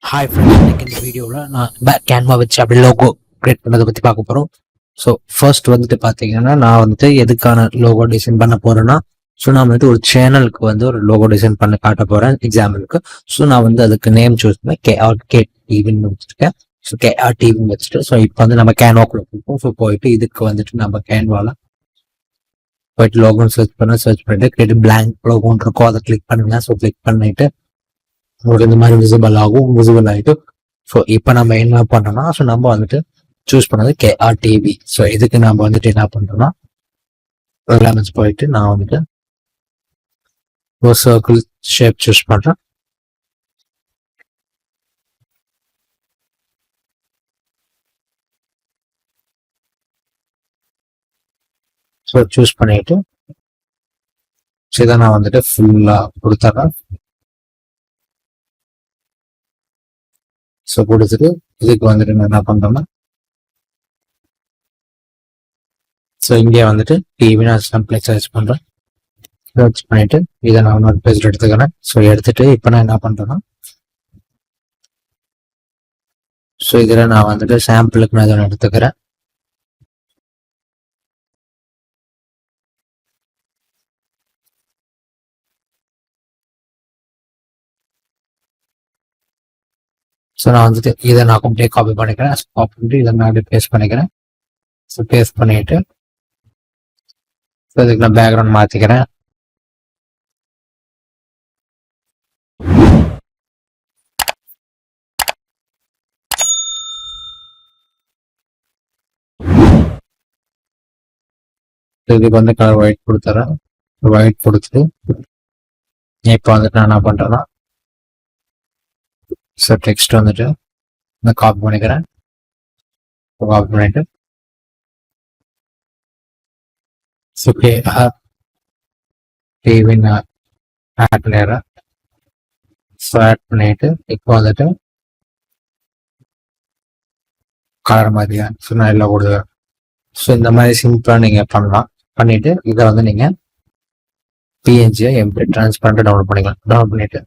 Hi friends, இன்னைக்கு இந்த வீடியோவில் நான் கேன்வா வச்சு அப்படி லோகோ கிரியேட் பண்ணதை பற்றி பார்க்க போகிறோம். ஸோ ஃபர்ஸ்ட் வந்துட்டு பார்த்தீங்கன்னா, நான் வந்துட்டு எதுக்கான லோகோ டிசைன் பண்ண போகிறேன்னா, ஸோ நான் வந்துட்டு ஒரு சேனலுக்கு வந்து ஒரு லோகோ டிசைன் பண்ண காட்ட போகிறேன் எக்ஸாம்பிளுக்கு. ஸோ நான் வந்து அதுக்கு நேம் சூஸ் பண்ணேன், கேஆர்கே டிவின்னு வச்சுருக்கேன். ஸோ கேஆர் டிவின்னு வச்சுட்டு, ஸோ இப்போ வந்து நம்ம கேன்வாக்குள்ள போயிருக்கோம். ஸோ போயிட்டு இதுக்கு வந்துட்டு நம்ம கேன்வாவில் போயிட்டு லோகோன்னு சர்ச் பண்ணிட்டு கிரியேட் பிளாங்க் லோகோன்னு இருக்கும், அதை கிளிக் பண்ணுங்க. ஸோ கிளிக் பண்ணிட்டு உங்களுக்கு இந்த மாதிரி விசிபிள் ஆகிட்டு, ஸோ இப்போ நம்ம என்ன பண்ணோம்னா, ஸோ நம்ம வந்துட்டு சூஸ் பண்ணது கேஆர் டிவி. ஸோ இதுக்கு நம்ம வந்துட்டு என்ன பண்ணுறோம்னா, ப்ரோக்ராம்ஸ் போயிட்டு நான் வந்துட்டு ஒரு சர்க்கிள் ஷேப் சூஸ் பண்ணுறேன். ஸோ சூஸ் பண்ணிட்டு ஸோ இதை நான் வந்துட்டு ஃபுல்லாக கொடுத்துட்றேன். ஸோ கொடுத்துட்டு இதுக்கு வந்துட்டு நான் என்ன பண்ணுறேன்னா, ஸோ இங்கே வந்துட்டு டிவி நான் சிம்பிளை சர்ச் பண்ணுறேன். சர்ச் பண்ணிட்டு இதை நான் இன்னொரு பேஜில் எடுத்துக்கிறேன். ஸோ எடுத்துட்டு இப்போ நான் என்ன பண்ணுறேன்னா, ஸோ இதில் நான் வந்துட்டு சாம்பிளுக்கு நான் இதை எடுத்துக்கிறேன். ஸோ நான் வந்துட்டு இதை நான் அப்படியே காப்பி பண்ணிக்கிறேன். காப்பி பண்ணிட்டு இதை நான் அப்படியே பேஸ்ட் பண்ணிக்கிறேன். ஸோ பேஸ்ட் பண்ணிட்டு ஸோ இதுக்கு நான் பேக்ரவுண்ட் மாற்றிக்கிறேன். இதுக்கு வந்து கலர் ஒயிட் கொடுத்துறேன். ஒயிட் கொடுத்துட்டு இப்போ வந்துட்டு நான் என்ன பண்ணுறேன்னா, ஸோ டெக்ஸ்ட் வந்துட்டு நான் காப்பி பண்ணிக்கிறேன். காப்பி பண்ணிட்டு ஸோ டிவின்னு ஆட் பண்ணிடுறேன். ஸோ ஆட் பண்ணிட்டு இப்போ வந்துட்டு கலர் மாதிரியா ஸோ நான் எல்லாம் கொடுக்குறேன். ஸோ இந்த மாதிரி சிம்பிளாக நீங்கள் பண்ணலாம். பண்ணிட்டு இதை வந்து நீங்கள் பிஎன்ஜியை எப்படி டிரான்ஸ்பரண்ட்டாக டவுன்லோட் பண்ணிக்கலாம். டவுன்லோட் பண்ணிட்டு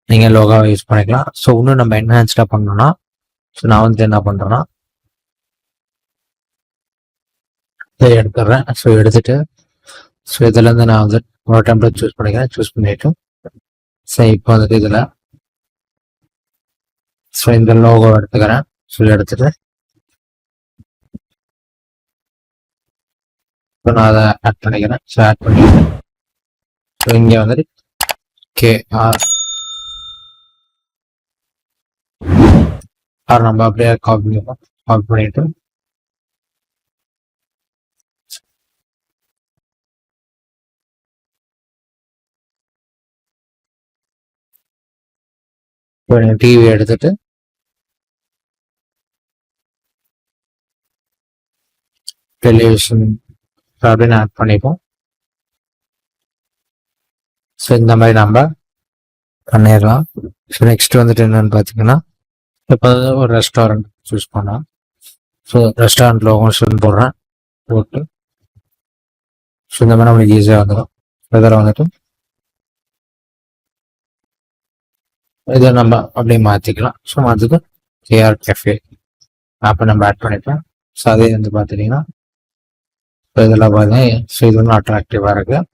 நீங்கள் லோகாவை யூஸ் பண்ணிக்கலாம். ஸோ இன்னும் நம்ம என்ஹான்ஸ்டாக பண்ணோம்னா, ஸோ நான் வந்துட்டு என்ன பண்ணுறேன்னா, இதை எடுத்துடுறேன். ஸோ எடுத்துட்டு ஸோ இதுலேருந்து நான் வந்து ஒரு டெம்ப்ளேட் சூஸ் பண்ணிக்கிறேன். சூஸ் பண்ணிட்டு ஸோ இப்போ வந்துட்டு இதில் ஸோ இந்த லோகோ எடுத்துக்கிறேன். ஸோ எடுத்துட்டு ஸோ நான் அதை ஆட் பண்ணிக்கிறேன். ஸோ ஆட் பண்ணிட்டு ஸோ இங்கே வந்துட்டு கேஆர் நம்ம அப்படியே காப்பி பண்ணிட்டு டிவி எடுத்துட்டு டெலிவிஷன் அப்படின்னு ஆட் பண்ணிப்போம். ஸோ இந்த மாதிரி நம்ம பண்ணிடலாம். ஸோ நெக்ஸ்ட் வந்துட்டு என்னன்னு பார்த்தீங்கன்னா, இப்போ ஒரு ரெஸ்டாரண்ட் சூஸ் பண்ணலாம். ஸோ ரெஸ்டாரண்ட் லோகோஸ் போடுறேன். போட்டு ஸோ இந்த மாதிரி நம்மளுக்கு ஈஸியாக வந்துடும். இதில் வந்துட்டு இதை நம்ம அப்படியே மாற்றிக்கலாம். ஸோ மாற்றிட்டு கேஆர் கேஃபே அப்போ நம்ம ஆட் பண்ணிக்கலாம். ஸோ அதே வந்து பார்த்துட்டிங்கன்னா ஸோ இதெல்லாம் பார்த்தீங்கன்னா ஸோ இது ஒன்றும் அட்ராக்டிவாக இருக்குது.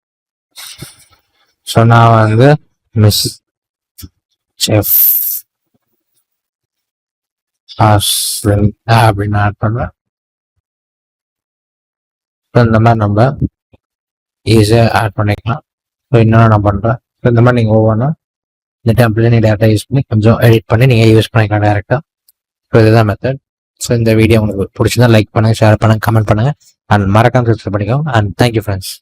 ஸோ நான் வந்து மிஸ் செஃப் அப்படின்னு ஆட் பண்ணுவேன். இந்த மாதிரி நம்ம ஈஸியாக ஆட் பண்ணிக்கலாம். ஸோ இன்னொன்று நான் பண்ணுறேன். ஸோ இந்த மாதிரி நீங்கள் ஒவ்வொன்றா இந்த டெம்ப்ளேட் நீங்கள் டேரெக்டாக யூஸ் பண்ணி கொஞ்சம் எடிட் பண்ணி நீங்கள் யூஸ் பண்ணிக்கலாம் டேரெக்டாக. ஸோ இதுதான் மெத்தட். ஸோ இந்த வீடியோ உங்களுக்கு பிடிச்சிருந்தா லைக் பண்ணுங்கள், ஷேர் பண்ணுங்கள், கமெண்ட் பண்ணுங்கள் அண்ட் மறக்காம சப்ஸ்கிரைப் பண்ணிக்கோங்க. And thank you friends.